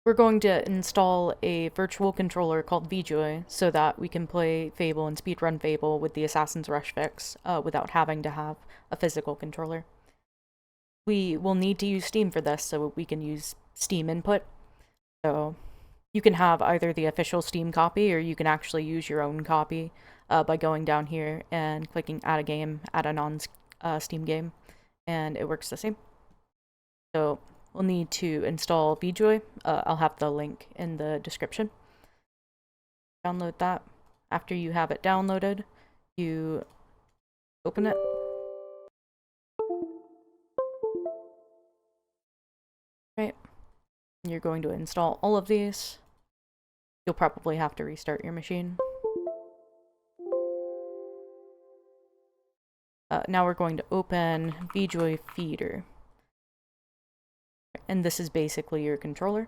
We're going to install a virtual controller called vJoy so that we can play Fable and speedrun Fable with the Assassin's Rush fix without having to have a physical controller. We will need to use Steam for this, so we can use Steam input. So you can have either the official Steam copy, or you can actually use your own copy by going down here and clicking add a game, add a non-Steam game, and it works the same. So we'll need to install vJoy. I'll have the link in the description. Download that. After you have it downloaded, you open it. Right. You're going to install all of these. You'll probably have to restart your machine. Now we're going to open vJoy Feeder. And this is basically your controller.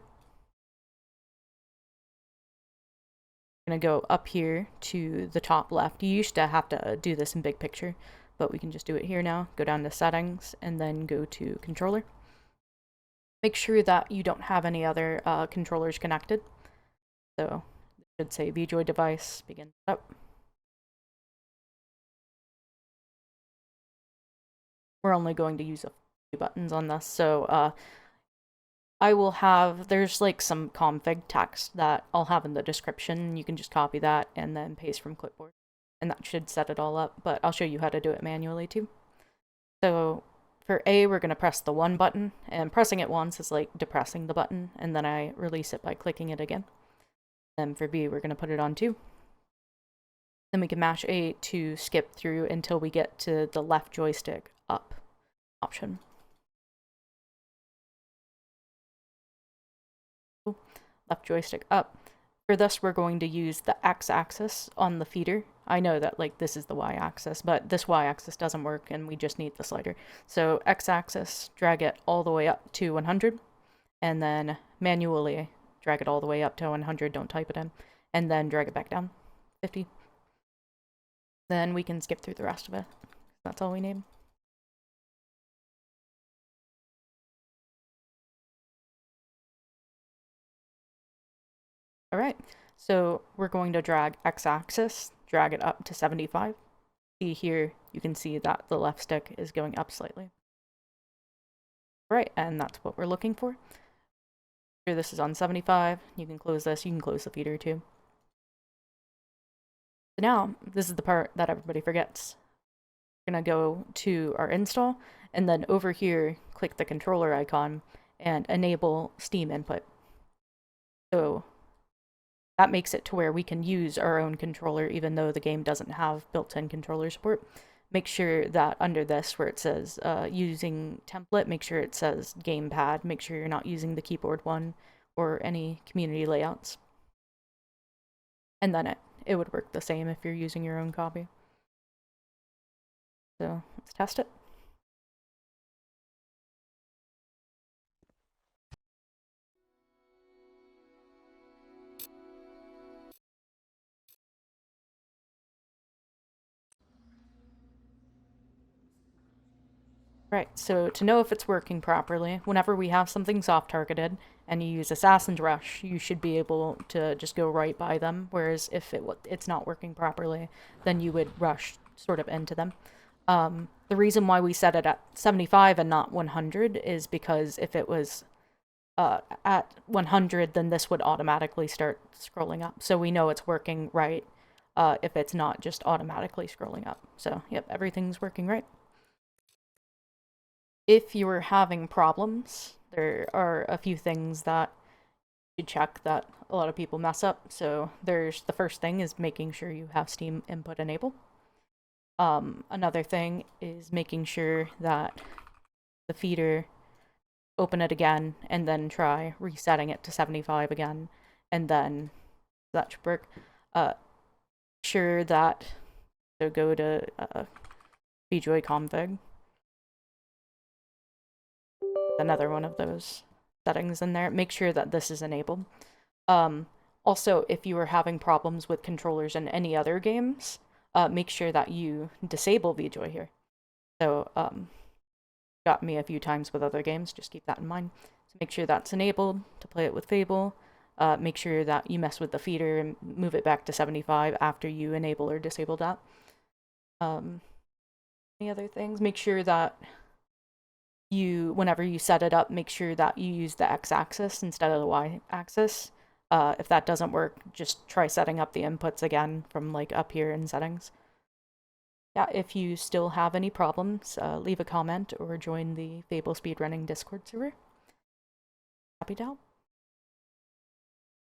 I'm going to go up here to the top left. You used to have to do this in big picture, but we can just do it here now. Go down to settings and then go to controller. Make sure that you don't have any other controllers connected. So it should say vJoy device, begin setup. We're only going to use a few buttons on this, so I will have, there's like some config text that I'll have in the description. You can just copy that and then paste from clipboard, and that should set it all up, but I'll show you how to do it manually too. So for A, we're going to press the 1 button, and pressing it once is like depressing the button, and then I release it by clicking it again. And for B, we're going to put it on 2. Then we can mash A to skip through until we get to the left joystick up option. Left joystick up. For this, we're going to use the x-axis on the feeder. I know that like this is the y-axis, but this y-axis doesn't work and we just need the slider. So x-axis, drag it all the way up to 100, and then manually drag it all the way up to 100, don't type it in, and then drag it back down, 50. Then we can skip through the rest of it. That's all we need. Alright, so we're going to drag x-axis, drag it up to 75. See here, you can see that the left stick is going up slightly. Right, and that's what we're looking for. Here this is on 75, you can close this, you can close the feeder too. So now, this is the part that everybody forgets. We're gonna go to our install, and then over here, click the controller icon, and enable Steam input. So that makes it to where we can use our own controller even though the game doesn't have built-in controller support. Make sure that under this where it says using template, make sure it says gamepad. Make sure you're not using the keyboard one or any community layouts. And then it would work the same if you're using your own copy. So let's test it. Right, so to know if it's working properly, whenever we have something soft-targeted and you use Assassin's Rush, you should be able to just go right by them, whereas if it's not working properly, then you would rush sort of into them. The reason why we set it at 75 and not 100 is because if it was at 100, then this would automatically start scrolling up. So we know it's working right if it's not just automatically scrolling up. So, yep, everything's working right. If you're having problems, there are a few things that you should check that a lot of people mess up. So there's the first thing is making sure you have Steam input enabled. Another thing is making sure that the feeder, open it again, and then try resetting it to 75 again, and then that should work. Sure that, so go to vJoy config. Another one of those settings in there. Make sure that this is enabled. Also, if you are having problems with controllers in any other games, make sure that you disable vJoy here. So, got me a few times with other games, just keep that in mind. So make sure that's enabled to play it with Fable. Make sure that you mess with the feeder and move it back to 75 after you enable or disable that. Any other things? Make sure that whenever you set it up, make sure that you use the x-axis instead of the y-axis. If that doesn't work, just try setting up the inputs again from like up here in settings. Yeah, if you still have any problems, leave a comment or join the Fable speedrunning Discord server. Happy to help.